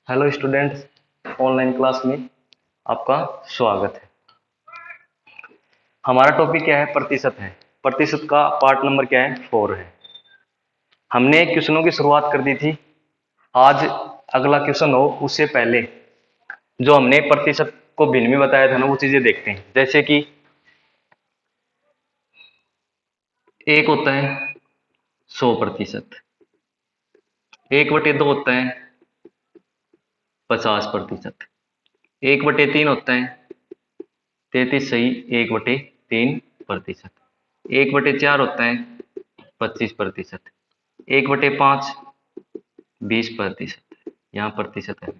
Hello students, online class में आपका स्वागत है। हमारा टॉपिक क्या है? प्रतिशत है। प्रतिशत का पार्ट नंबर क्या है? 4 है। हमने क्वेश्चनों की शुरुआत कर दी थी। आज अगला क्वेश्चन हो उससे पहले जो हमने प्रतिशत को भिन्न में बताया था ना, वो चीजें देखते हैं। जैसे कि एक होता है 100%, 1/2 होता है 50%, 1/3 होता है 33 सही 1/3%, 1/4 होता है 25%, 1/5 20%, यहाँ प्रतिशत है।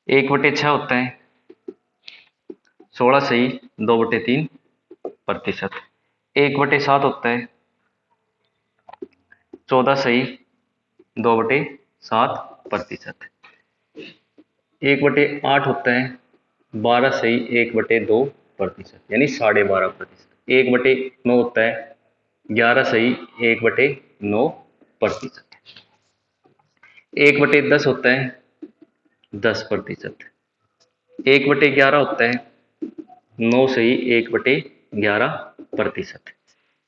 1/6 होता है 16 सही 2/3%, 1/7 होता है 14 सही 2/7%, 1/8 होता है 12 सही 1/2%, यानी 12.5%, 1/9 होता है 11 सही 1/9%, 1/10 होता है 10%, 1/11 होता है 9 सही 1/11%,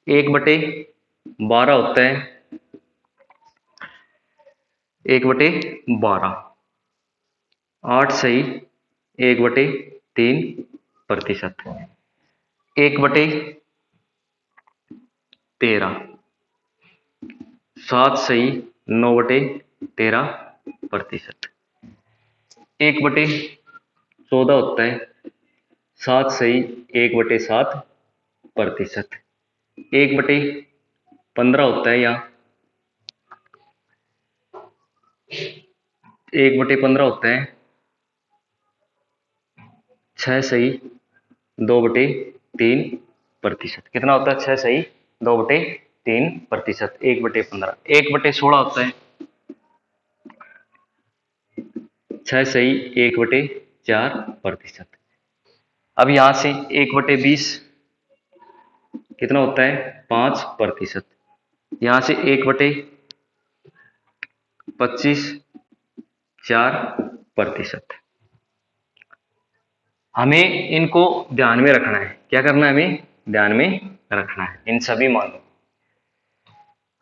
1/12 होता है 1/12, 8 सही 1/3%, 1/13, 7 सही 9/13%, 1/14 होता है 7 सही 1/7%, 1/15 होता है या 1/15 होता है 6 सही 2/3%। कितना होता है? 6 सही 2/3%, 1/15। 1/16 होता है 6 सही 1/4%। अब यहां से 1/20 कितना होता है? 5%। यहां से 1/25 4%। हमें इनको ध्यान में रखना है। क्या करना है? हमें ध्यान में रखना है इन सभी मानों।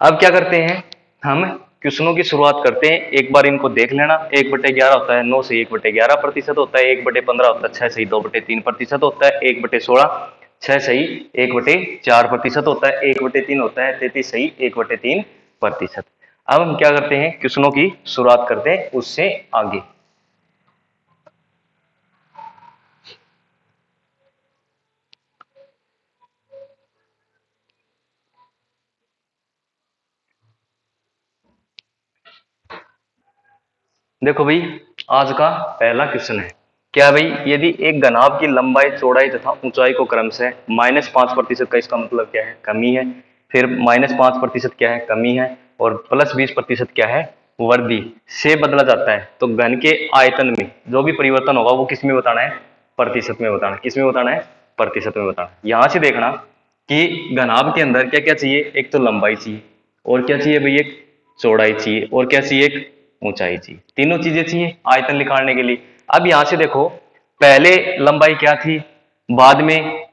अब क्या करते हैं? हम क्वेश्चनों की शुरुआत करते हैं। एक बार इनको देख लेना। 1/11 होता है 9 से 1/11% होता है, 1/15 होता है 6 सही 2/3% होता है, 1/16 6 सही 1/4% होता है, 1/3 होता है 33 सही 1/3%। अब हम क्या करते हैं? क्वेश्चनों की शुरुआत करते हैं उससे आगे। देखो भाई, आज का पहला क्वेश्चन है। क्या भाई? यदि एक घनाभ की लंबाई चौड़ाई तथा ऊंचाई को क्रमशः -5% का, इसका मतलब क्या है? कमी है। फिर -5% क्या है? कमी है। और +20% क्या है? वृद्धि से बदला जाता है, तो घन के आयतन में जो भी परिवर्तन होगा वो किस में बताना है? प्रतिशत में बताना है। किस में बताना है? प्रतिशत में बताना है। यहां से देखना कि घनाभ के अंदर क्या क्या चाहिए? एक तो लंबाई चाहिए, और क्या चाहिए भाई? एक चौड़ाई चाहिए, और क्या चाहिए? एक ऊंचाई चाहिए। तीनों चीजें चाहिए आयतन निकालने के लिए। अब यहां से देखो, पहले लंबाई क्या थी, बाद में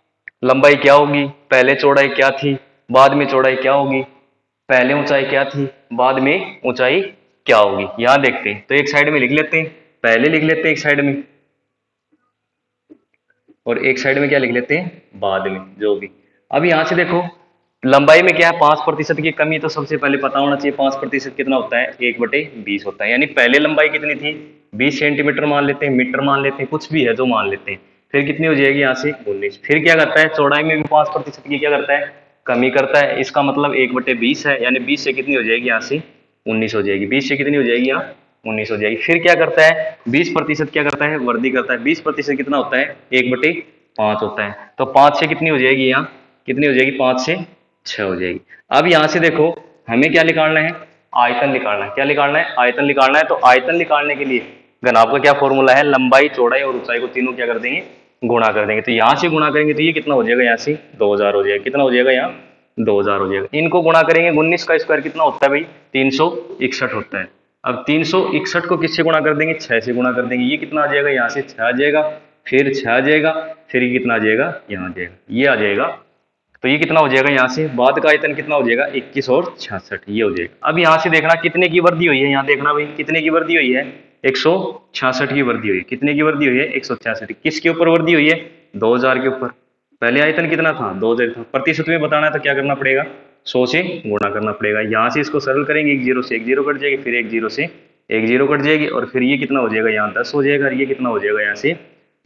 लंबाई क्या होगी, पहले चौड़ाई क्या थी, बाद में चौड़ाई क्या होगी, पहले ऊंचाई क्या थी, बाद में ऊंचाई क्या होगी। यहां देखते हैं, तो एक साइड में लिख लेते हैं, पहले लिख लेते हैं एक साइड में, और एक साइड में क्या लिख लेते हैं? बाद में, जो भी। अब यहां से देखो, लंबाई में क्या है? 5% की कमी। तो सबसे पहले पता होना चाहिए 5% कितना होता है? 1/20 होता है। यानी पहले लंबाई कितनी थी? 20 सेंटीमीटर मान लेते हैं, मीटर मान लेते हैं, कुछ भी है जो मान लेते हैं। फिर कितनी हो जाएगी यहाँ से? 19। फिर क्या करता है? चौड़ाई में भी 5% की क्या करता है? कमी करता है। इसका मतलब 1/20 है, यानी 20 से कितनी हो जाएगी यहाँ से? 19 हो जाएगी। 20 से कितनी हो जाएगी यहाँ? 19 हो जाएगी। फिर क्या करता है? 20% क्या करता है? वृद्धि करता है। 20% कितना होता है? 1/5 होता है। तो 5 से कितनी हो जाएगी यहाँ? कितनी हो जाएगी? 5 से 6 हो जाएगी। अब यहां से देखो, हमें क्या निकालना है? आयतन निकालना है। क्या निकालना है? आयतन निकालना है। तो आयतन निकालने के लिए घनाभ का क्या फॉर्मूला है? लंबाई, चौड़ाई और ऊंचाई को तीनों क्या कर देंगे? गुणा कर देंगे। तो यहां से गुणा करेंगे तो ये कितना हो जाएगा? यहाँ से 2000 हो जाएगा। कितना हो जाएगा? यहाँ 2000 हो जाएगा। इनको गुणा करेंगे, 19 का स्क्वायर कितना होता है भाई? 361 होता है। अब 361 को किससे गुणा कर देंगे, 6 से गुणा कर देंगे। ये कितना आ जाएगा, यहाँ से 6 आ जाएगा, फिर 6 आ जाएगा, फिर ये कितना आ जाएगा, यहाँ आ जाएगा, ये आ जाएगा। तो ये कितना हो जाएगा, यहाँ से बाद का आयतन कितना हो जाएगा, 21 और 66, ये हो जाएगा। अब यहाँ से देखना कितने की वृद्धि हुई है, यहाँ देखना भाई कितने की वृद्धि हुई है, 166 की वृद्धि हुई है। कितने की वृद्धि हुई है, 166। किसके ऊपर वृद्धि हुई है, 2000 के ऊपर। पहले आयतन कितना था, 2000 था। प्रतिशत में बताना है तो क्या करना पड़ेगा, 100 से गुणा करना पड़ेगा। यहाँ से इसको सरल करेंगे, एक जीरो से एक जीरो कट जाएगी, फिर एक जीरो से एक जीरो कट जाएगी, और फिर ये कितना हो जाएगा, यहाँ 10 हो जाएगा, ये कितना हो जाएगा, यहाँ से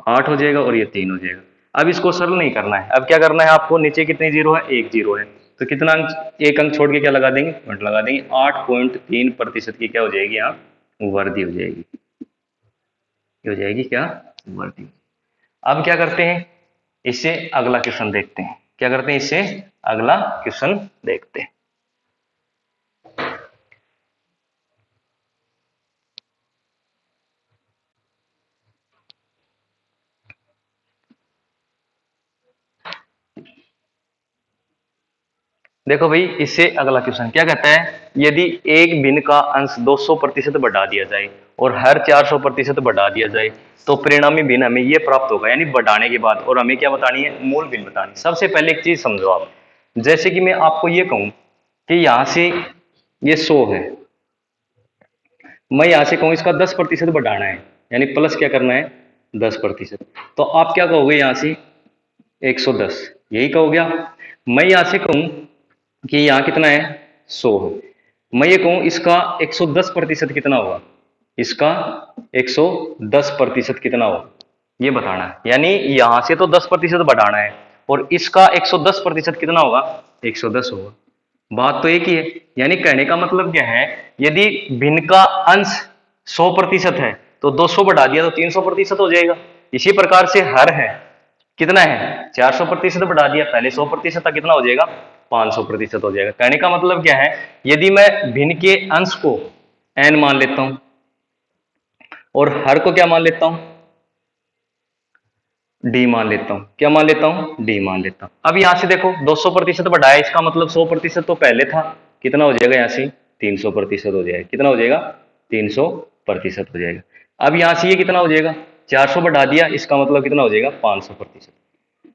8 हो जाएगा, और ये 3 हो जाएगा। अब इसको सरल नहीं करना है, अब क्या करना है आपको, नीचे कितने जीरो है, एक जीरो है, तो कितना अंक, एक अंक छोड़ के क्या लगा देंगे, पॉइंट लगा देंगे। 8.3% की क्या हो जाएगी, यहाँ वृद्धि हो जाएगी, हो जाएगी क्या, वृद्धि। अब क्या करते हैं, इससे अगला क्वेश्चन देखते हैं। क्या करते हैं, इससे अगला क्वेश्चन देखते हैं। देखो भाई, इससे अगला क्वेश्चन क्या कहता है, यदि एक भिन्न का अंश 200% बढ़ा दिया जाए और हर 400% बढ़ा दिया जाए तो परिणामी भिन्न हमें ये प्राप्त होगा, यानी बढ़ाने के बाद। और हमें क्या बतानी है, मूल भिन्न बतानी। सबसे पहले एक चीज समझो आप, जैसे कि मैं आपको ये कहूं कि यहां से ये 100 है, मैं यहां से कहूं इसका 10% बढ़ाना है, यानी प्लस क्या करना है, 10%। तो आप क्या कहोगे, यहां से 110, यही कहोगे आप। मैं यहां से कहूं कि यहाँ कितना है, 100 है, मैं ये कहूं इसका 110% कितना होगा, इसका 110% कितना होगा, ये बताना है। यानी यहां से तो 10% बढ़ाना है, और इसका 110% कितना होगा, 110 होगा। बात तो एक ही है। यानी कहने का मतलब क्या है, यदि भिन्न का अंश 100% है तो 200 बढ़ा दिया तो 300% हो जाएगा। इसी प्रकार से हर है, कितना है, 400% बढ़ा दिया, पहले 100% था, कितना हो जाएगा, 500% हो जाएगा। कहने का मतलब क्या है, यदि मैं भिन्न के अंश को n मान लेता हूं और हर को क्या मान लेता हूं, d मान लेता हूं। क्या मान लेता हूं, d मान लेता हूं। अब यहां से देखो 200% बढ़ाया, इसका मतलब 100% तो पहले था, कितना हो जाएगा, यहां से 300% हो जाएगा। कितना हो जाएगा, 300% हो जाएगा। अब यहां से ये कितना हो जाएगा, 400 बढ़ा दिया, इसका मतलब कितना हो जाएगा, 500%।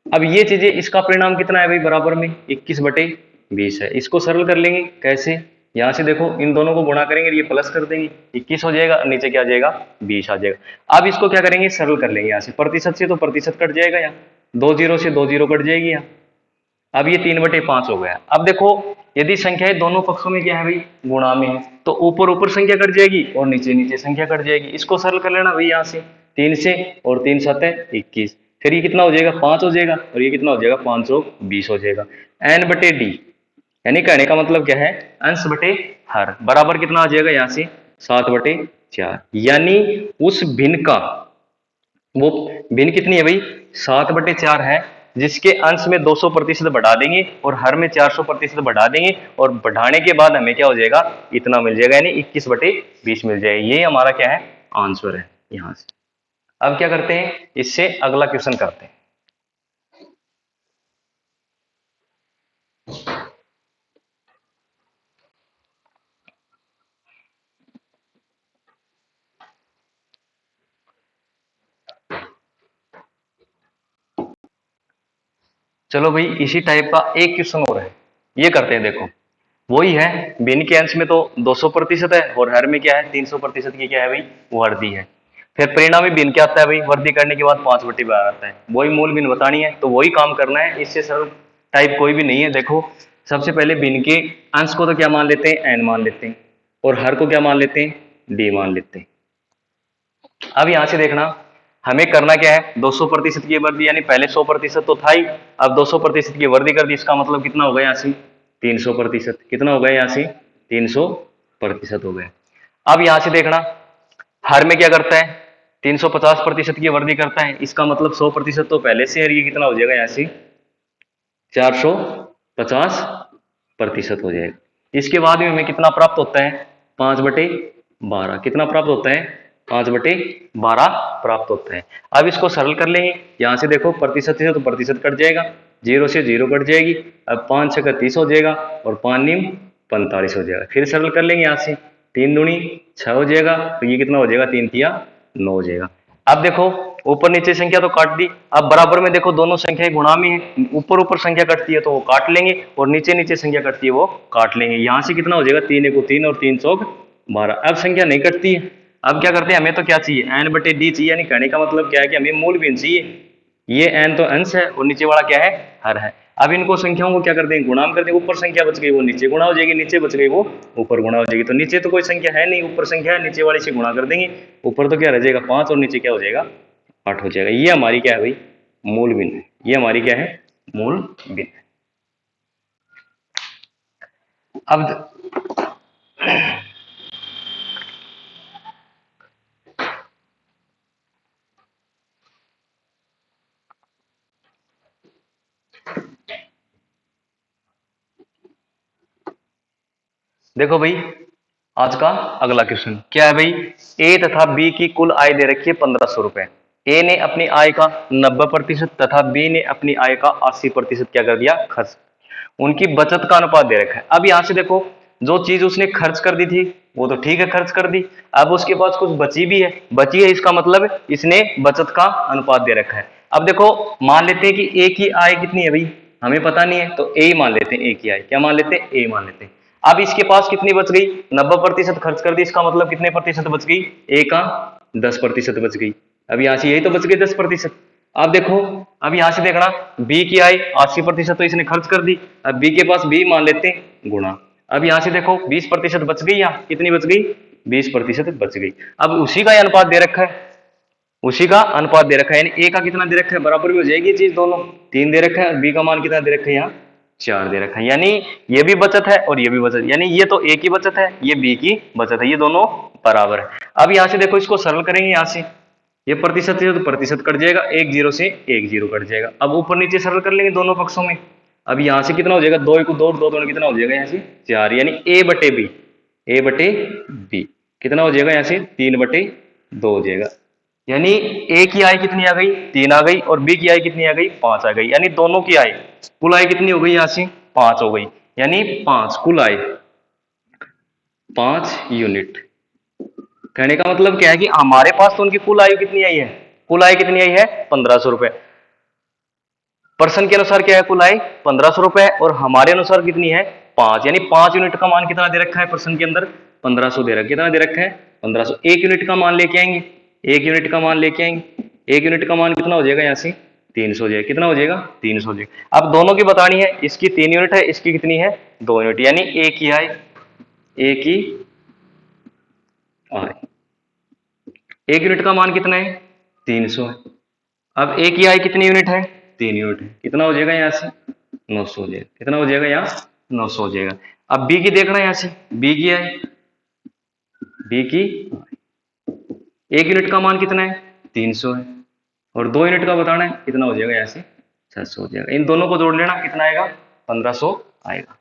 अब ये चीजें, इसका परिणाम कितना है भाई, बराबर में 21/20 है। इसको सरल कर लेंगे, कैसे, यहां से देखो इन दोनों को गुणा करेंगे, ये प्लस कर देंगे, 21 हो जाएगा, नीचे क्या आ जाएगा, 20 आ जाएगा। अब इसको क्या करेंगे, सरल कर लेंगे। यहाँ से प्रतिशत से तो प्रतिशत कट जाएगा, यहाँ 2 जीरो से 2 जीरो कट जाएगी यहाँ। अब ये 3/5 हो गया। अब देखो यदि संख्याएं दोनों पक्षों में क्या है भाई, गुणा में है, तो ऊपर ऊपर संख्या कट जाएगी और नीचे नीचे संख्या कट जाएगी। इसको सरल कर लेना भाई, यहाँ से 3 से, और 3 7 21, फिर ये कितना हो जाएगा, 5 हो जाएगा, और ये कितना हो जाएगा, 520 हो जाएगा। n/d, यानी कहने का मतलब क्या है, अंश बटे हर, बराबर कितना आ जाएगा, यहाँ से 7/4। यानी उस भिन्न का, वो भिन्न कितनी है भाई, 7/4 है, जिसके अंश में 200% बढ़ा देंगे और हर में 400% बढ़ा देंगे, और बढ़ाने के बाद हमें क्या हो जाएगा, इतना मिल जाएगा, यानी 21/20 मिल जाएगा। ये हमारा क्या है, आंसर है यहां से। अब क्या करते हैं, इससे अगला क्वेश्चन करते हैं। चलो भाई, इसी टाइप का एक क्वेश्चन और है, ये करते हैं। देखो वही है, भिन्न के अंश में तो 200% है, और हर में क्या है, 300% की क्या है भाई, वृद्धि है। फिर परिणामी भिन्न क्या आता है भाई, वृद्धि करने के बाद 5/12 आता है। वही मूल भिन्न बतानी है, तो वही काम करना है, इससे सरल टाइप कोई भी नहीं है। देखो सबसे पहले भिन्न के अंश को तो क्या मान लेते हैं, n मान लेते हैं, और हर को क्या मान लेते हैं, d मान लेते हैं। अब यहां से देखना, हमें करना क्या है, 200% की वृद्धि, यानी पहले 100% तो था ही, अब 200% की वृद्धि कर दी, इसका मतलब कितना हो गया, यहाँ से 300%। कितना हो गया, यहाँ से 300% हो गया। अब यहां से देखना, हर में क्या करता है, 350% की वृद्धि करता है, इसका मतलब 100% तो पहले से है, ये कितना हो जाएगा, यहाँ से 450% हो जाएगा। इसके बाद में हमें कितना प्राप्त होता है, 5/12। कितना प्राप्त होता है, 5/12 प्राप्त होता है। अब इसको सरल कर लेंगे, यहां से देखो प्रतिशत से तो प्रतिशत कट जाएगा, 0 से 0 कट जाएगी। अब 5 6 30 हो जाएगा, और 5 9 45 हो जाएगा। फिर सरल कर लेंगे, यहाँ से 3 दूनी 6 हो जाएगा, तो ये कितना हो जाएगा, 3 तिया 9 हो जाएगा। अब देखो ऊपर नीचे संख्या तो काट दी, अब बराबर में देखो दोनों संख्याएं गुणा में है, ऊपर ऊपर संख्या कटती है तो वो काट लेंगे, और नीचे नीचे संख्या कटती है वो काट लेंगे। यहां से कितना हो जाएगा, 3 1 3 और 3 चौक 12। अब संख्या नहीं कटती है, अब क्या करते हैं, हमें तो क्या चाहिए, एन बटे डी चाहिए, यानी कहने का मतलब क्या है कि हमें मूल भिन्न चाहिए। ये एन तो अंश है और नीचे वाला क्या है, हर है। अब इनको संख्याओं को क्या कर देंगे, गुणा कर देंगे, ऊपर संख्या बच गई वो नीचे गुणा हो जाएगी, नीचे बच गई वो ऊपर गुणा हो जाएगी। तो नीचे तो कोई संख्या है नहीं, ऊपर संख्या है, नीचे वाली से गुणा कर देंगे, ऊपर तो क्या रह जाएगा 5 और नीचे क्या हो जाएगा 8 हो जाएगा। ये हमारी क्या है भाई, मूल भिन्न है। ये हमारी क्या है, मूल भिन्न है। अब देखो भाई, आज का अगला क्वेश्चन क्या है भाई, ए तथा बी की कुल आय दे रखी है 1500 रुपए। ए ने अपनी आय का 90% तथा बी ने अपनी आय का 80% क्या कर दिया, खर्च। उनकी बचत का अनुपात दे रखा है। अब यहां से देखो, जो चीज उसने खर्च कर दी थी वो तो ठीक है, खर्च कर दी, अब उसके पास कुछ बची भी है, बची है, इसका मतलब इसने बचत का अनुपात दे रखा है। अब देखो मान लेते हैं कि ए की आय कितनी है भाई, हमें पता नहीं है, तो ए ही मान लेते हैं, ए की आय क्या मान लेते हैं, ए मान लेते हैं। अब इसके पास कितनी बच गई, 90% खर्च कर दी, इसका मतलब कितने प्रतिशत बच गई, ए का 10% बच गई। अब यहां से यही तो बच गई 10%। अब देखो, अब यहां से देखना, बी की आय 80% तो इसने खर्च कर दी, अब बी के पास बी मान लेते हैं गुणा। अब यहां से देखो 20% बच गई, या कितनी बच गई, 20% बच गई। अब उसी का अनुपात दे रखा है, उसी का अनुपात दे रखा है, यानी ए का कितना दे रखा है, बराबर भी हो जाएगी चीज दोनों, 3 दे रखा है, बी का मान कितना दे रखा है, यहाँ 4 दे रखा है, यानी ये भी बचत है और ये भी बचत, यानी ये तो ए की बचत है, ये बी की बचत है, ये दोनों बराबर है। अब यहां से देखो इसको सरल करेंगे, यहां से ये प्रतिशत है तो प्रतिशत कट जाएगा, एक जीरो से एक जीरो कट जाएगा। अब ऊपर नीचे सरल कर लेंगे दोनों पक्षों में। अब यहां से कितना हो जाएगा, 2 को 2 2 कितना हो जाएगा, यहाँ से 4, यानी ए बटे बी, ए बटे बी कितना हो जाएगा, यहाँ से 3/2 हो जाएगा। यानी ए की आय कितनी आ गई, 3 आ गई, और बी की आय कितनी आ गई, 5 आ गई, यानी दोनों की आय कुल आय कितनी हो गई, यहाँ से 5 हो गई, यानी 5 कुल आय 5 यूनिट। कहने का मतलब क्या है कि हमारे पास तो उनकी कुल आयु कितनी आई है, कुल आय कितनी आई है 1500 रुपए। पर्सन के अनुसार क्या है, कुल आय 1500 रुपए, और हमारे अनुसार कितनी है 5, यानी 5 यूनिट का मान कितना दे रखा है, पर्सन के अंदर 1500 दे रखा, कितना दे रखा है 1500। 1 यूनिट का मान लेके आएंगे, 1 यूनिट का मान लेके आएंगे, 1 यूनिट का मान कितना हो जाएगा, यहाँ से 300 हो जाएगा, कितना हो जाएगा 300 हो जाएगा। अब दोनों की बतानी है, इसकी 3 यूनिट है, इसकी कितनी है 2 यूनिट, यानी ए की आय, ए की आय 1 यूनिट का मान कितना है 300 है। अब ए की आय कितनी यूनिट है, 3 यूनिट है, कितना हो जाएगा यहाँ से 900 हो जाएगा, कितना हो जाएगा यहाँ 900 हो जाएगा। अब बी की देखना है, यहाँ से बी की आय, बी की 1 यूनिट का मान कितना है 300 है, और 2 यूनिट का बताना है, कितना हो जाएगा यहाँ से 600 हो जाएगा। इन दोनों को जोड़ लेना, कितना आएगा 1500 आएगा।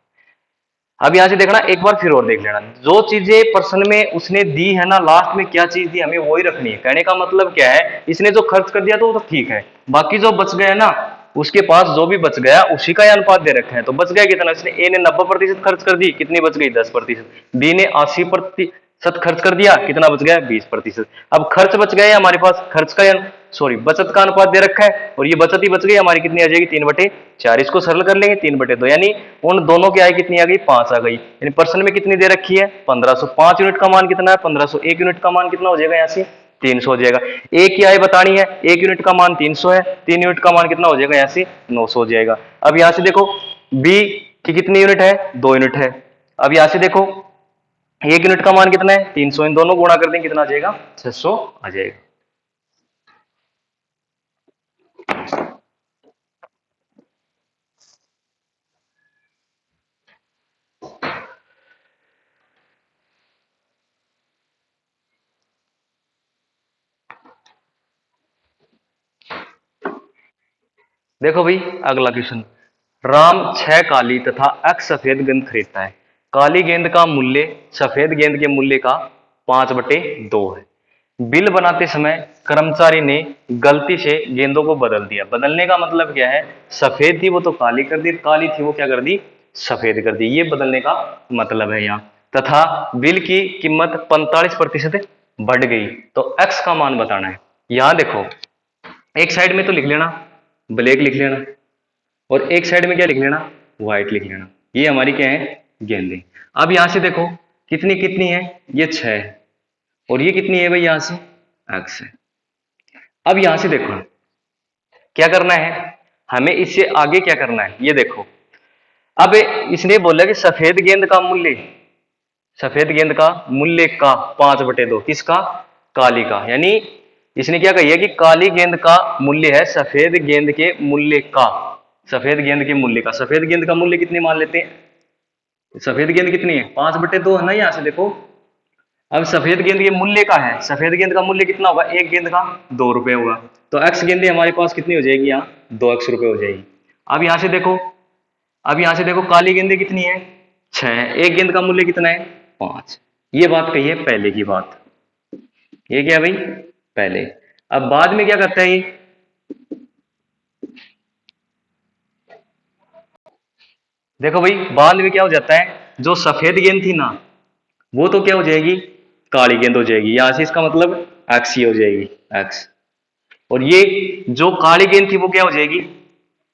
अब यहां से देखना, एक बार फिर और देख लेना, जो चीजें प्रश्न में उसने दी है ना, लास्ट में क्या चीज दी हमें वही रखनी है। कहने का मतलब क्या है, इसने जो खर्च कर दिया तो वो तो ठीक है, बाकी जो बच गया ना, उसके पास जो भी बच गया उसी का अनुपात दे रखा है। तो बच गया कितना, इसने ए ने 90% खर्च कर दी, कितनी बच गई 10%, बी ने 80% खर्च कर दिया, कितना बच गया 20%। अब खर्च बच गया हमारे पास, खर्च का सॉरी बचत का अनुपात दे रखा है, और ये बचत ही बच गई हमारी, कितनी आ जाएगी 3/4। इसको सरल कर लेंगे, 3/2, यानी उन दोनों की आय कितनी आ गई 5 आ गई, यानी पर्सन में कितनी दे रखी है 1500। 5 यूनिट का मान कितना है 1500, 1 यूनिट का मान कितना हो जाएगा यहाँ से 300 हो जाएगा। ए की आय बतानी है, 1 यूनिट का मान 300 है, 3 यूनिट का मान कितना हो जाएगा यहाँ से 900 हो जाएगा। अब यहाँ से देखो बी की कितनी यूनिट है 2 यूनिट है। अब यहाँ से देखो 1 यूनिट का मान कितना है 300, इन दोनों गुणा कर देंगे, कितना आ जाएगा 600 आ जाएगा। देखो भाई अगला क्वेश्चन, राम 6 काली तथा एक सफेद गेंद खरीदता है। काली गेंद का मूल्य सफेद गेंद के मूल्य का 5/2 है। बिल बनाते समय कर्मचारी ने गलती से गेंदों को बदल दिया। बदलने का मतलब क्या है, सफेद थी वो तो काली कर दी, काली थी वो क्या कर दी सफेद कर दी, ये बदलने का मतलब है यहाँ। तथा बिल की कीमत 45% बढ़ गई, तो x का मान बताना है। यहां देखो, एक साइड में तो लिख लेना ब्लैक लिख लेना, और एक साइड में क्या लिख लेना, व्हाइट लिख लेना। ये हमारी क्या है, गेंदें। अब यहां से देखो कितनी कितनी है, ये 6 है, और ये कितनी है भाई, यहां से x है। अब यहां से देखो क्या करना है, हमें इससे आगे क्या करना है, ये देखो। अब इसने बोला कि सफेद गेंद का मूल्य, सफेद गेंद का मूल्य का 5/2, किसका, काली का। यानी इसने क्या कही है कि काली गेंद का मूल्य है सफेद गेंद के मूल्य का, सफेद गेंद के मूल्य का। सफेद गेंद का मूल्य कितनी मान लेते हैं, सफेद गेंद कितनी है, 5/2 है ना, यहां से देखो। अब सफेद गेंद के मूल्य का है, सफेद गेंद का मूल्य कितना होगा, एक गेंद का 2 रुपए होगा, तो एक्स गेंदें हमारे पास कितनी हो जाएगी, यहाँ 2x रुपए हो जाएगी। अब यहां से देखो, अब यहां से देखो काली गेंदें कितनी है, 6, एक गेंद का मूल्य कितना है, 5। ये बात कही है पहले की बात, ये क्या भाई, पहले। अब बाद में क्या करता है ये, देखो भाई बाद में क्या हो जाता है, जो सफेद गेंद थी ना, वो तो क्या हो जाएगी, काली गेंद हो जाएगी। यहां से इसका मतलब एक्स ही हो जाएगी, एक्स। और ये जो काली गेंद थी वो क्या हो जाएगी,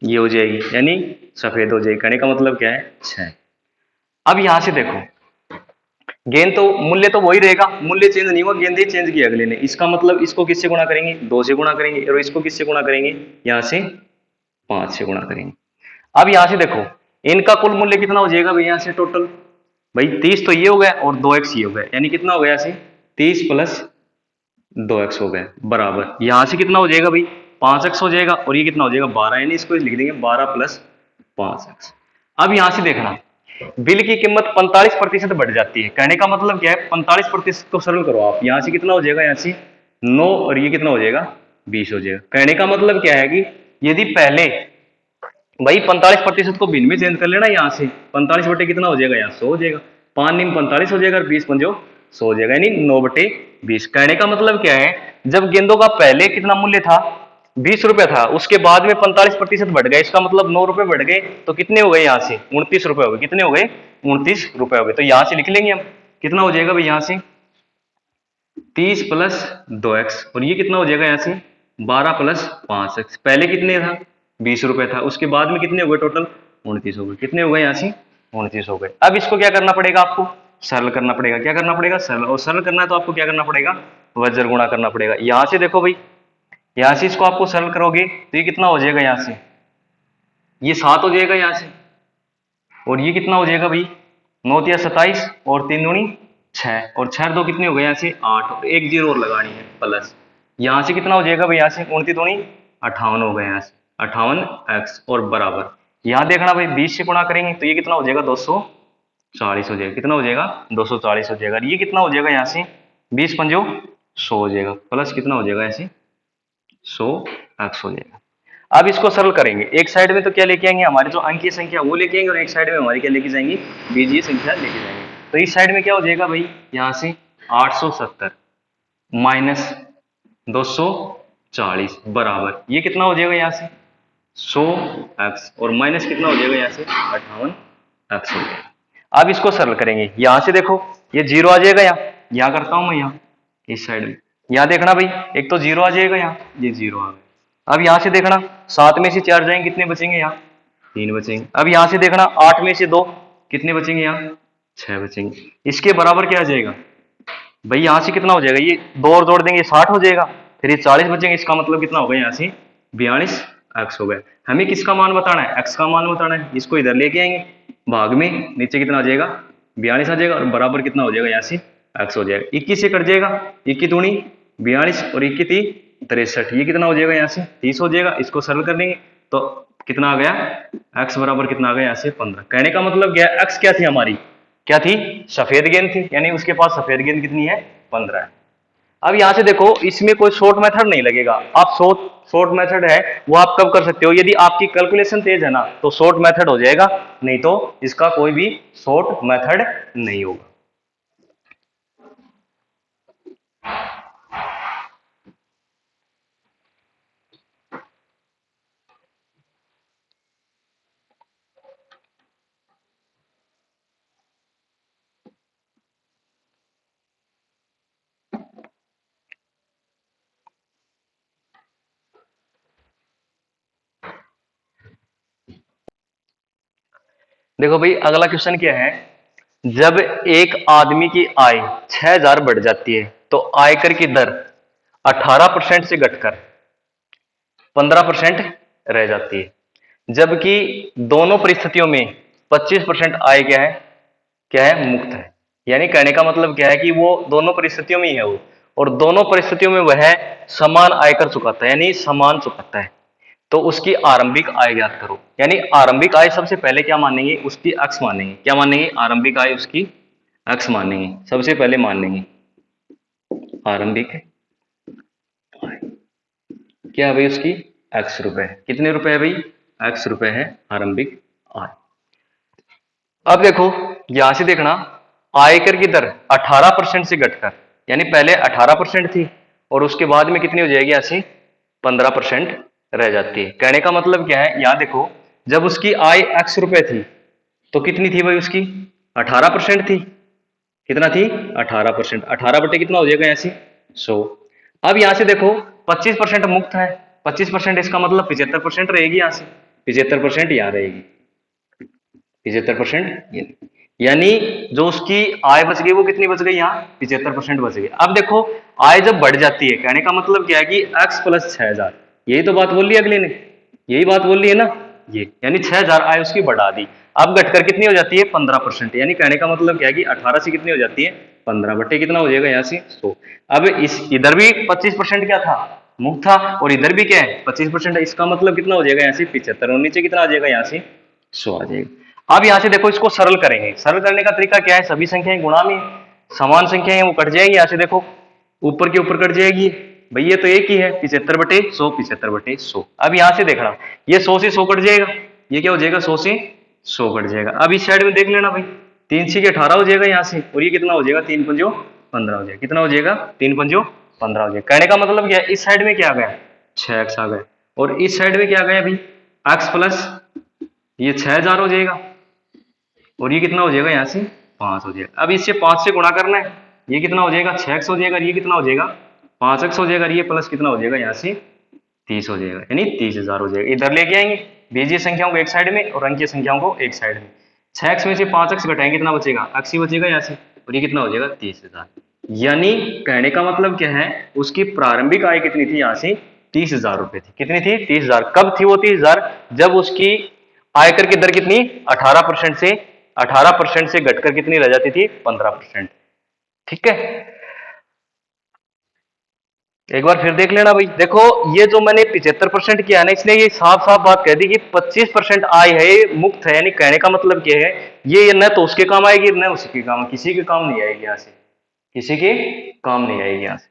ये हो जाएगी, यानी सफेद हो जाएगी। कहने का मतलब क्या है, 6। अब यहां से देखो, गेंद तो मूल्य तो वही रहेगा, मूल्य चेंज नहीं हुआ, गेंद ही चेंज किया अगले ने। इसका मतलब इसको किससे गुणा करेंगे, 2 से गुणा करेंगे, और इसको किससे गुणा करेंगे, यहां से 5 से गुणा करेंगे। अब यहां से देखो इनका कुल मूल्य कितना हो जाएगा भाई, यहां से टोटल भाई 30 तो ये हो गया और 2x ये हो गया, यानी कितना हो गया, ऐसे 30 प्लस 2x हो गया बराबर, यहां से कितना हो जाएगा भाई, 5x हो जाएगा, और ये कितना हो जाएगा, 12, यानी इसको लिख देंगे 12 प्लस 5x। अब यहां से देखना, बिल की कीमत 45% बढ़ जाती है। कहने का मतलब क्या है, 45% को सरल करो आप, यहां से कितना हो जाएगा, यहां से 9, और ये कितना हो जाएगा, 20 हो जाएगा। कहने का मतलब क्या है कि यदि पहले भाई 45% को भिन्न में चेंज कर लेना, यहाँ से 45 बटे कितना हो जाएगा, यहाँ 100 हो जाएगा, 5 निम 45 हो जाएगा, और 20 पंजो 100 हो जाएगा, यानी 9/20। कहने का मतलब क्या है, जब गेंदों का पहले कितना मूल्य था, 20 रुपए था, उसके बाद में 45% बढ़ गया, इसका मतलब 9 रुपए बढ़ गए, तो कितने हो गए, यहाँ से 29 रुपए हो गए, कितने हो गए, 29 रुपए हो गए। तो यहाँ से लिख लेंगे हम, कितना हो जाएगा भाई, यहाँ से 30 प्लस 2x, और ये कितना हो जाएगा, यहाँ से 12 प्लस 5x। पहले कितने था, 20 रुपए था, उसके बाद में कितने हो गए, टोटल 29 हो गए, कितने हो गए, यहाँ से 29 हो गए। अब इसको क्या करना पड़ेगा, आपको सरल करना पड़ेगा। क्या करना पड़ेगा, सरल। और सरल करना है तो आपको क्या करना पड़ेगा, वज्र गुणा करना पड़ेगा। यहाँ से देखो भाई, यहाँ से इसको आपको सरल करोगे तो ये कितना हो जाएगा, यहाँ से ये 7 हो जाएगा, यहाँ से, और ये कितना हो जाएगा भाई, 9 या 27, और 3 दूनी 6, और 6 2 कितने हो गए, यहाँ से 8, और एक जीरो और लगानी है प्लस, यहाँ से कितना हो जाएगा भाई, यहाँ से 29 दूनी 58 हो गए, यहाँ से 58x, और बराबर यहाँ देखना भाई 20 से गुणा करेंगे तो ये कितना हो जाएगा, 240 हो जाएगा, कितना हो जाएगा, 240 हो जाएगा। ये कितना हो जाएगा, यहाँ से 20 पंजो 100 हो जाएगा, प्लस कितना हो जाएगा, ऐसे 100x हो जाएगा। अब इसको सरल करेंगे, एक साइड में तो क्या लेके आएंगे, हमारी जो अंकीय संख्या वो लेके आएंगे, और एक साइड में हमारी क्या लेके जाएंगे, बीजीय संख्या लेके जाएंगे। तो इस साइड में क्या हो जाएगा भाई, यहाँ से 870 माइनस 240 बराबर, ये कितना हो जाएगा, यहाँ से 100x, और माइनस कितना हो जाएगा, यहाँ से 58x हो जाएगा। अब इसको सरल करेंगे, यहां से देखो ये जीरो आ जाएगा, यहाँ करता हूं मैं, यहाँ इस साइड में, यहाँ देखना भाई, एक तो जीरो आ जाएगा, यहाँ ये जीरो आ गया। अब यहां से देखना 7 में से 4 जाएंगे, कितने बचेंगे, यहाँ 3 बचेंगे। अब यहां से देखना 8 में से 2 कितने बचेंगे, यहाँ 6 बचेंगे। इसके बराबर क्या आ जाएगा भाई, यहां से कितना हो जाएगा, ये 2 और जोड़ देंगे 60 हो जाएगा, फिर ये 40 बचेंगे, इसका मतलब कितना होगा, यहाँ से 42x हो गया। हमें किसका मान बताना है, x का मान बताना है, इसको इधर लेके आएंगे भाग में, नीचे कितना आ जाएगा, 42 आ जाएगा, और बराबर कितना हो जाएगा, यहाँ से x हो जाएगा, 21 से कट जाएगा, 21 दूनी 42, और 21 तीन 63, ये कितना हो जाएगा, यहाँ से 30 हो जाएगा। इसको सरल कर देंगे तो कितना आ गया, x बराबर कितना आ गया, यहाँ से 15। कहने का मतलब क्या है, x क्या थी हमारी, क्या थी, सफेद गेंद थी, यानी उसके पास सफेद गेंद कितनी है, 15 है। अब यहां से देखो, इसमें कोई शॉर्ट मेथड नहीं लगेगा। आप शॉर्ट मेथड है वो आप कब कर सकते हो, यदि आपकी कैलकुलेशन तेज है ना, तो शॉर्ट मेथड हो जाएगा, नहीं तो इसका कोई भी शॉर्ट मेथड नहीं होगा। देखो भाई अगला क्वेश्चन क्या है, जब एक आदमी की आय 6,000 बढ़ जाती है तो आयकर की दर 18% से घटकर 15% रह जाती है, जबकि दोनों परिस्थितियों में 25% आय क्या है मुक्त है। यानी कहने का मतलब क्या है कि वो दोनों परिस्थितियों में ही है वो, और दोनों परिस्थितियों में वह समान आयकर चुकाता है, यानी समान चुकाता है। तो उसकी आरंभिक आय ज्ञात करो। यानी आरंभिक आय सबसे पहले क्या मानेंगे, उसकी अक्स मानेंगे। क्या मानेंगे, आरंभिक आय उसकी अक्स मानेंगे, सबसे पहले मान लेंगे आरंभिक आय क्या है भाई, उसकी एक्स रुपए। कितने रुपए है भाई, एक्स रुपए है आरंभिक आय। अब देखो यहां से देखना, आयकर की दर 18% से घटकर, यानी पहले 18% थी और उसके बाद में कितनी हो जाएगी, यहां से 15% रह जाती है। कहने का मतलब क्या है, यहां देखो जब उसकी आय एक्स रुपए थी तो कितनी थी भाई उसकी, 18% थी। कितना थी, 18%। 18 बटे कितना हो जाएगा यहाँ से 100। अब यहां से देखो 25% मुक्त है, 25% इसका मतलब 75% रहेगी, यहां से 75% यहां रहेगी, 75%। यानी जो उसकी आय बच गई वो कितनी बच गई, यहाँ 75% बच गई। अब देखो आय जब बढ़ जाती है, कहने का मतलब क्या है कि x प्लस 6,000, यही तो बात बोल ली अगले ने, यही बात बोल ली है ना ये, यानी 6,000 आय उसकी बढ़ा दी। अब घटकर कितनी हो जाती है 15%, यानी कहने का मतलब क्या है कि 18 से कितनी हो जाती है 15 बटे कितना हो जाएगा यहाँ से 100। अब इस इधर भी 25% क्या था, मुक्त था, और इधर भी क्या है 25%, इसका मतलब कितना हो जाएगा यहाँ से 75, और नीचे कितना आ जाएगा यहाँ से 100 आ जाएगा। अब यहां से देखो इसको सरल करेंगे, सरल करने का तरीका क्या है, सभी संख्याएं गुणा में, समान संख्याएं हैं वो कट जाएगी, यहां से देखो ऊपर के ऊपर कट जाएगी भाई, ये तो एक ही है 75 बटे 100, 75 बटे 100। अब यहां से देखना ये 100 से 100 कट जाएगा, ये क्या हो जाएगा 100 से 100 कट जाएगा। अब इस साइड में देख लेना भाई, 3 6 18 हो जाएगा यहाँ से, और ये कितना हो जाएगा 3 पंजो 15 हो जाएगा। कितना हो जाएगा 3 पंजो 15 हो जाएगा। कहने का मतलब क्या है, इस साइड में क्या आ गया 6x आ गया, और इस साइड में क्या आ गया भाई x प्लस ये 6,000 हो जाएगा, और ये कितना हो जाएगा यहाँ से 5 हो जाएगा। अब इससे 5 से गुणा करना है, ये कितना हो जाएगा 6x हो जाएगा, ये कितना हो जाएगा 5x हो जाएगा, ये प्लस कितना हो जाएगा यहाँ से 30 हो जाएगा, यानी 30,000 हो जाएगा। इधर लेके आएंगे बीजीय संख्याओं को एक साइड में और अंकीय संख्याओं को एक साइड में। 6x में से 5x घटाएंगे कितना बचेगा, x ही बचेगा यहाँ से, और ये कितना हो जाएगा 30,000। यानी कहने का मतलब क्या है, उसकी प्रारंभिक आय कितनी थी यहाँ से 30,000 रुपए थी। कितनी थी 30,000। कब थी वो 30,000, जब उसकी आयकर की दर कितनी 18% से घटकर कितनी रह जाती थी 15%। ठीक है, एक बार फिर देख लेना भाई। देखो ये जो मैंने 75% किया है ना, इसने ये साफ साफ बात कह दी कि 25% आय है मुक्त है, यानी कहने का मतलब क्या है, ये न तो उसके काम आएगी न उसके काम, किसी के काम नहीं आएगी यहाँ से, किसी के काम नहीं आएगी यहाँ से।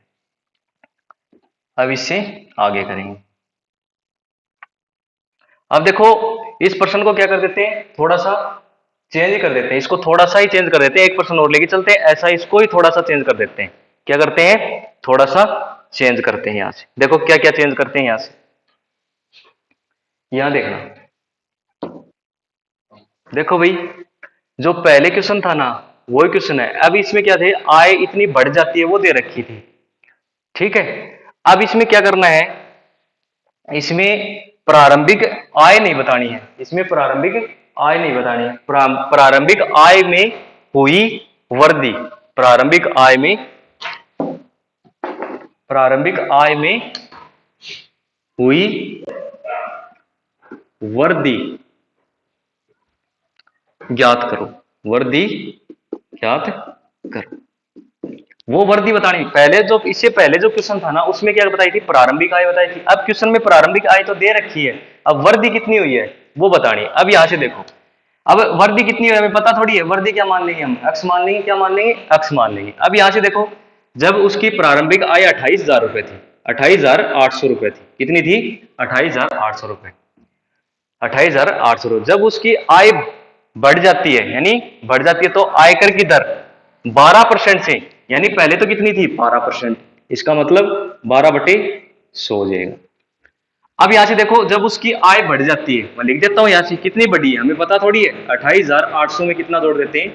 अब इससे आगे करेंगे। अब देखो इस प्रश्न को क्या कर देते हैं, थोड़ा सा चेंज कर देते हैं, इसको थोड़ा सा ही चेंज कर देते हैं, एक प्रश्न और लेके चलते हैं, ऐसा इसको ही थोड़ा सा चेंज कर देते हैं। क्या करते हैं, थोड़ा सा चेंज करते हैं यहां से। देखो क्या क्या चेंज करते हैं यहां से, यहां देखना। देखो भाई जो पहले क्वेश्चन था ना वही क्वेश्चन है। अब इसमें क्या थे, आय इतनी बढ़ जाती है वो दे रखी थी, ठीक है। अब इसमें क्या करना है, इसमें प्रारंभिक आय नहीं बतानी है, इसमें प्रारंभिक आय नहीं बतानी है। प्रारंभिक आय में हुई वृद्धि, प्रारंभिक आय में, प्रारंभिक आय में हुई वृद्धि ज्ञात करो, वृद्धि ज्ञात करो। वो वृद्धि बतानी, पहले जो इससे पहले जो क्वेश्चन था ना उसमें क्या बताई थी, प्रारंभिक आय बताई थी। अब क्वेश्चन में प्रारंभिक आय तो दे रखी है, अब वृद्धि कितनी हुई है वो बतानी। अब यहां से देखो, अब वृद्धि कितनी हुई हमें पता थोड़ी है, वृद्धि क्या मान लेंगे हम, x मान लेंगे, क्या मान लेंगे x मान लेंगे। अब यहां से देखो जब उसकी प्रारंभिक आय 28,000 रुपए थी, 28,800 रुपए थी, कितनी थी 28,800 रुपए, 28,800 रुपए। जब उसकी आय बढ़ जाती है, यानी बढ़ जाती है तो आयकर की दर 12% से, यानी पहले तो कितनी थी 12%, इसका मतलब 12 बटे 100 हो जाएगा। अब यहां से देखो जब उसकी आय बढ़ जाती है, मैं लिख देता हूं यहां से कितनी बढ़ी है हमें पता थोड़ी है, 28,800 में कितना जोड़ देते हैं,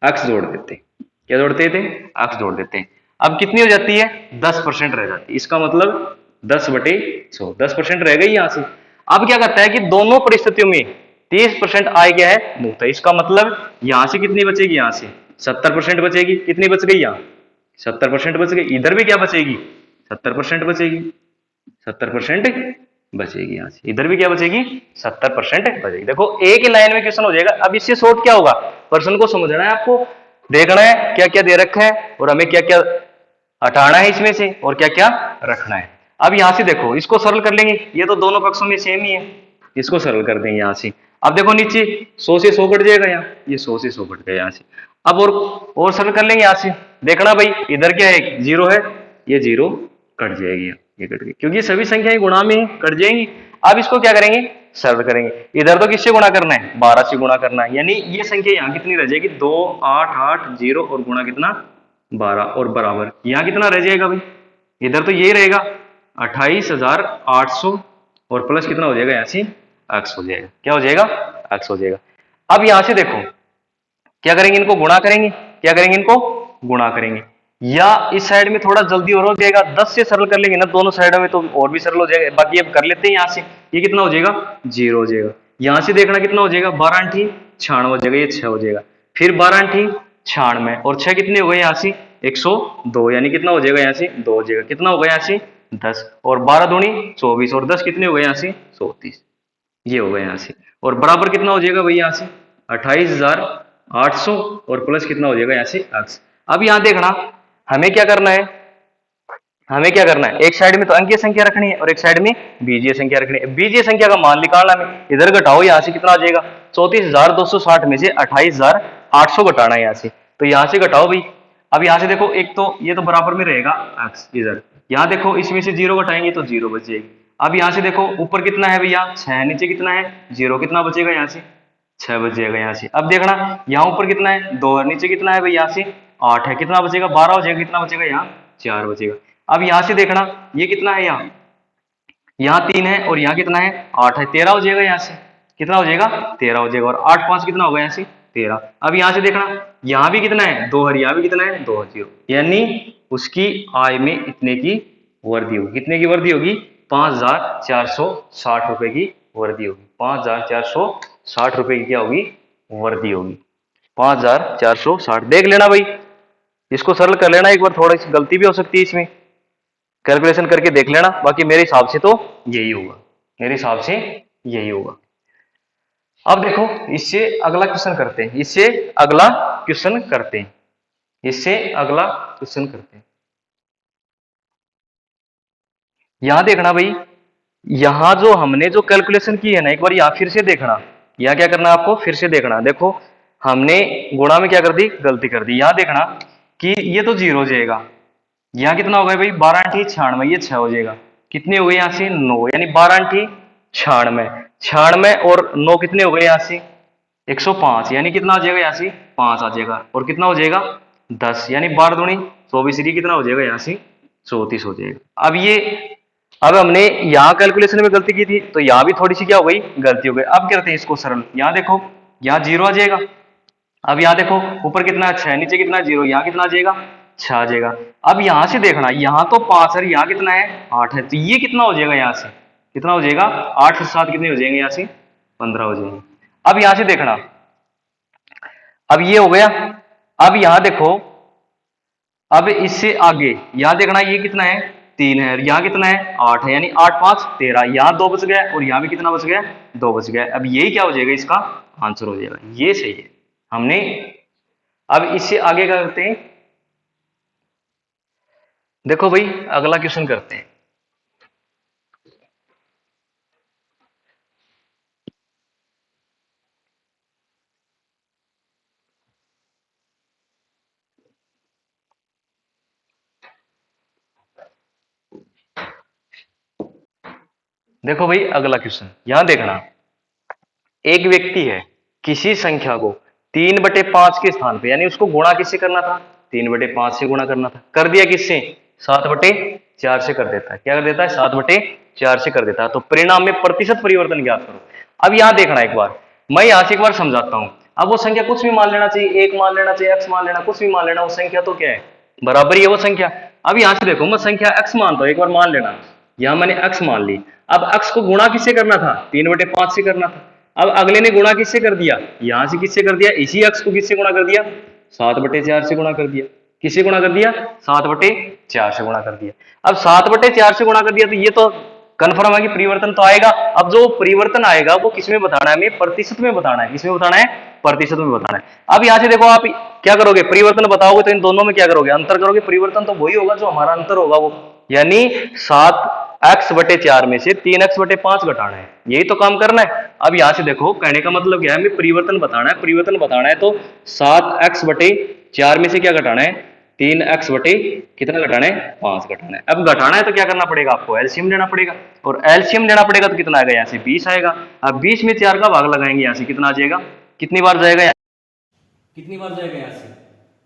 x जोड़ देते हैं। क्या जोड़ते थे, x जोड़ देते हैं। अब कितनी हो जाती है 10% रह जाती है, इसका मतलब 10 बटे 100, 10% रह गई यहां से। अब क्या करता है कि दोनों परिस्थितियों में 30% आय क्या है मुक्त है। इसका मतलब यहां से कितनी बचेगी, यहां से 70% बचेगी। कितनी बच गई यहाँ, 70% बच गई। इधर भी क्या बचेगी, 70% बचेगी। 70% बचेगी यहाँ से, इधर भी क्या बचेगी, 70% बचेगी। देखो एक ही लाइन में क्वेश्चन हो जाएगा। अब इससे शॉर्ट क्या होगा, प्रश्न को समझना है आपको, देखना है क्या क्या दे रखा है और हमें क्या क्या हटाना है इसमें से और क्या क्या रखना है। अब यहां से देखो इसको सरल कर लेंगे, ये तो दोनों पक्षों में सेम ही है, इसको सरल कर देंगे यहां से। अब देखो नीचे 100 से 100 कट जाएगा, यहाँ ये 100 से 100 कट गया यहाँ से। अब और सरल कर लेंगे यहाँ से। देखना भाई इधर क्या है, जीरो है, ये जीरो कट जाएगी, ये कट गई क्योंकि सभी संख्याएं गुणा में कट जाएंगी। अब इसको क्या करेंगे, सरल करेंगे। इधर तो किससे गुणा करना है, 12 से गुणा करना है, यानी ये संख्या यहाँ कितनी रह जाएगी, 2 8 8 0 और गुणा कितना 12 और बराबर यहाँ कितना रह जाएगा भाई, इधर तो ये रहेगा 28,800 और प्लस कितना हो जाएगा यहाँ से x हो जाएगा, क्या हो जाएगा x हो जाएगा। अब यहां से देखो क्या करेंगे, इनको गुणा करेंगे, क्या करेंगे इनको गुणा करेंगे, या इस साइड में थोड़ा जल्दी और हो जाएगा, 10 से सरल कर लेंगे ना दोनों साइडों में तो और भी सरल हो जाएगा। बाकी अब कर लेते हैं यहाँ से, ये कितना हो जाएगा 0 हो जाएगा। यहां से देखना कितना हो जाएगा, 12 8 96 हो जाएगा, ये 6 हो जाएगा। फिर 12 8 96 और 6 कितने हो गए यहाँ से 102, यानी कितना हो जाएगा यहाँ से 2 हो जाएगा। कितना होगा यहाँ से 10 और 12 दूनी 24 और 10 कितने हो गए यहाँ से 34, ये होगा यहाँ से। और बराबर कितना हो जाएगा भाई यहाँ से 28,800 और प्लस कितना हो जाएगा यहाँ से x। अब यहाँ देखना हमें क्या करना है, हमें क्या करना है, एक साइड में तो अंकीय संख्या रखनी है और एक साइड में बीजीय संख्या रखनी है। बीजीय संख्या का मान निकालना है, इधर घटाओ यहाँ से कितना आ जाएगा 34,260 में से 28,800 घटाना है यहाँ से, तो यहाँ से घटाओ भाई। अब यहाँ से देखो एक तो ये तो बराबर में रहेगा x, इधर यहाँ देखो इसमें से 0 घटाएंगे तो 0 बच जाएगी। अब यहाँ से देखो ऊपर कितना है भैया 6, नीचे कितना है 0, कितना बचेगा यहाँ से 6 बच जाएगा यहाँ से। अब देखना यहाँ ऊपर कितना है 2, नीचे कितना है भाई यहाँ से 8 है, कितना बचेगा 12 हो जाएगा, कितना बचेगा यहाँ 4 बचेगा। अब यहाँ से देखना ये कितना है, यहाँ 3 है और यहाँ कितना है 8 है, 13 हो जाएगा यहाँ से, कितना हो जाएगा 13 हो जाएगा। और 8 5 कितना होगा यहाँ से 13। अब यहाँ से देखना यहाँ भी कितना है 2 है, यहाँ भी कितना है 2 0, यानी उसकी आय में इतने की वृद्धि होगी। कितने की वृद्धि होगी 5,460 रुपए की वृद्धि होगी। 5,460 रुपए की क्या होगी वृद्धि होगी, 5,460। देख लेना भाई, इसको सरल कर लेना एक बार, थोड़ी सी गलती भी हो सकती है इसमें, कैलकुलेशन करके देख लेना। बाकी मेरे हिसाब से तो यही होगा, मेरे हिसाब से यही होगा। अब देखो इससे अगला क्वेश्चन करते हैं, इससे अगला क्वेश्चन करते हैं, इससे अगला क्वेश्चन करते हैं। यहां देखना भाई, यहां जो हमने जो कैलकुलेशन की है ना, एक बार यहां फिर से देखना, यहां क्या करना आपको फिर से देखना। देखो हमने गुणा में क्या कर दी, गलती कर दी। यहां देखना कि ये तो 0 हो जाएगा, यहाँ कितना हो गया भाई 12 8 96, ये 6 हो जाएगा। कितने हो गए यहाँ से 9, यानी 12 8 96, 96 और 9 कितने हो गए यहाँ से 105, यानी कितना हो जाएगा यहाँ से 5 आ जाएगा। और कितना हो जाएगा 10, यानी 12 दूनी 24, ये कितना हो जाएगा यहाँ से 34 हो जाएगा। अब हमने यहाँ कैलकुलेशन में गलती की थी तो यहाँ भी थोड़ी सी क्या हो गई गलती हो गई। अब करते हैं इसको सरल, यहाँ देखो यहाँ 0 आ जाएगा। अब यहाँ देखो ऊपर कितना 6, नीचे कितना 0, यहाँ कितना आ जाएगा 6 आ जाएगा। अब यहां से देखना यहाँ तो 5 है, यहाँ कितना है 8 है, तो ये कितना हो जाएगा यहाँ से, कितना हो जाएगा 8 से 7 कितने हो जाएंगे यहाँ से 15 हो जाएंगे। अब यहां से देखना, अब ये हो गया। अब यहां देखो, अब इससे आगे यहां देखना ये कितना है 3 है, यहाँ कितना है 8 है, यानी 8 5 13, यहाँ 2 बच गया और यहाँ भी कितना बच गया 2 बच गया। अब यही क्या हो जाएगा इसका आंसर हो जाएगा, ये सही है हमने। अब इससे आगे क्या करते हैं, देखो भाई अगला क्वेश्चन करते हैं। देखो भाई अगला क्वेश्चन, यहां देखना एक व्यक्ति है, किसी संख्या को 3/5 के स्थान पे, यानी उसको गुणा किससे करना था 3/5 से गुणा करना था, कर दिया किससे 7/4 से कर देता है। क्या कर देता है 7/4 से कर देता है। तो परिणाम में प्रतिशत परिवर्तन ज्ञात करो। अब यहां देखना एक बार, मैं यहां से एक बार समझाता हूं। अब वो संख्या कुछ भी मान लेना चाहिए, 1 मान लेना चाहिए, x मान लेना, कुछ भी मान लेना, वो संख्या तो क्या है बराबर ही है वो संख्या। अब यहां से देखो मैं संख्या x मानता हूं, एक बार मान लेना, यहां मैंने x मान ली। अब x को गुणा किससे करना था 3/5 से करना था। अब अगले ने गुणा किससे कर दिया, यहां से किससे कर दिया, इसी अक्ष को किससे गुणा कर दिया, 7/4 से गुणा कर दिया। किससे गुणा कर दिया, 7/4 से गुणा कर दिया। अब 7/4 से गुणा कर दिया तो ये तो कन्फर्म है कि परिवर्तन तो आएगा। अब जो परिवर्तन आएगा वो किसमें बताना है, हमें प्रतिशत में बताना है। किसमें बताना है, प्रतिशत में बताना है। अब यहां से देखो आप क्या करोगे, परिवर्तन बताओगे तो इन दोनों में क्या करोगे, अंतर करोगे। परिवर्तन तो वही होगा जो हमारा अंतर होगा वो, यानी 7x/4 में से 3x/5 घटाना है, यही तो काम करना है। अब यहां से देखो कहने का मतलब क्या है, हमें परिवर्तन बताना है। परिवर्तन बताना है तो 7x/4 में से क्या घटाना है, 3x बटे कितना घटाना है, 5 घटाना है। अब घटाना है तो क्या करना पड़ेगा, आपको एलसीएम लेना पड़ेगा, और एलसीएम लेना पड़ेगा तो कितना आएगा, यहाँ से 20 आएगा। अब 20 में 4 का भाग लगाएंगे, यहाँ से कितना आ जाएगा, कितनी बार जाएगा, कितनी बार जाएगा, यहाँ से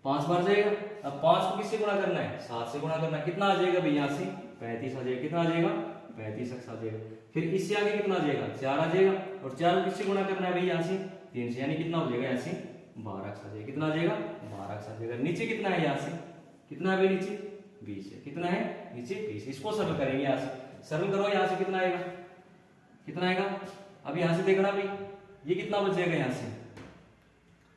5 बार जाएगा। अब 5 को किससे गुणा करना है, 7 से गुणा करना है। कितना आ जाएगा भाई, यहाँ से 35 आ जाएगा। कितना आ जाएगा, 35x आ जाएगा। फिर इससे आगे कितना आ जाएगा, 4 आ जाएगा। और 4 को किससे गुणा करना है भाई, यहाँ से 3 से, यानी कितना हो जाएगा, यहाँ से 12x आ जाएगा। कितना आ जाएगा, 12x आ जाएगा। नीचे कितना है, यहाँ से कितना है भाई, नीचे 20 है। कितना है, नीचे 20। इसको सरल करेंगे, यहाँ से सरल करो, यहाँ से कितना आएगा, कितना आएगा। अब यहाँ से देखना भाई, ये कितना बच जाएगा, यहाँ से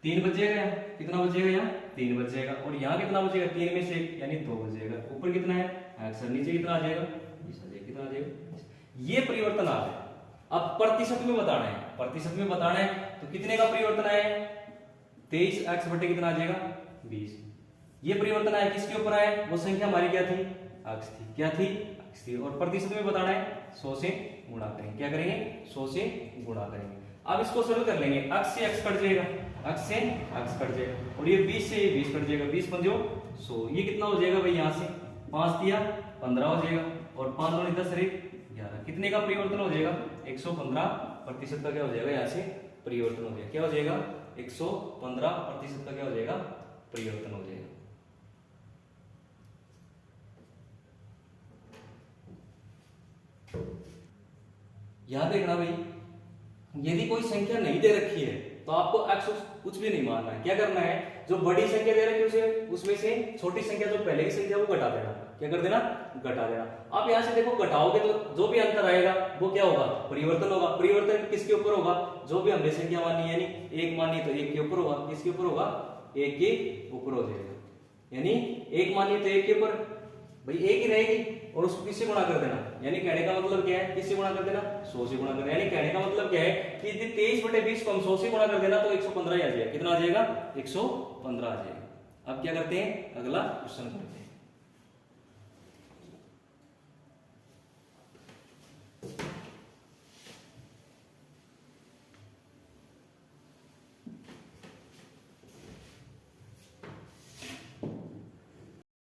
3 बच जाएगा। कितना बच जाएगा, यहाँ 3 बच जाएगा। और यहाँ कितना बचेगा, 3 में से 1 यानी 2 बच जाएगा। ऊपर कितना है, अक्सर नीचे कितना आ जाएगा, 20 आ जाएगा। कितना आ जाएगा, ये परिवर्तन आ गया। अब प्रतिशत में बताना है, प्रतिशत में बताना है तो कितने का परिवर्तन आया, 23x बटे कितना आ जाएगा, 20। ये परिवर्तन आया, किसके ऊपर आया, वो संख्या हमारी क्या थी, अक्ष थी। क्या थी, अक्ष थी। और प्रतिशत में बताना है, 100 से गुणा करेंगे। क्या करेंगे, 100 से गुणा करेंगे। अब इसको सरल कर लेंगे, अक्ष से अक्ष कट जाएगा, अक्ष से अक्ष कट जाएगा। और ये 20 से 20 कट जाएगा, 20 पंजो 100। ये कितना हो जाएगा भाई, यहाँ से 5 दिया 15 हो जाएगा। और 5 दूनी 10 रे 11। कितने का परिवर्तन हो जाएगा, 115% का क्या हो जाएगा, यहाँ से परिवर्तन हो जाएगा। क्या हो जाएगा, 115% का क्या हो जाएगा, परिवर्तन हो जाएगा। याद देखना भाई, यदि कोई संख्या नहीं दे रखी है तो आपको x कुछ भी नहीं मानना है। क्या करना है, जो बड़ी संख्या दे रखी है उसे उसमें से छोटी संख्या जो पहले की संख्या वो घटा देना। क्या कर देना, घटा देना। आप यहाँ से देखो घटाओगे तो जो भी अंतर आएगा वो क्या होगा, परिवर्तन होगा। परिवर्तन किसके ऊपर होगा, जो भी हमने संख्या मानी, यानी 1 मानी तो 1 के ऊपर होगा। किसके ऊपर होगा, 1 के ऊपर हो जाएगा। यानी 1 मानी तो 1 के ऊपर भाई 1 ही रहेगी। और उसको किससे गुणा कर देना, यानी कहने का मतलब क्या है, किससे गुणा कर देना, 100 से गुणा कर देना। यानी कहने का मतलब क्या है कि यदि 23/20 को हम 100 से गुणा कर देना तो 115 ही आ जाएगा। कितना आ जाएगा, 115 आ जाएगा। अब क्या करते हैं, अगला क्वेश्चन करते हैं।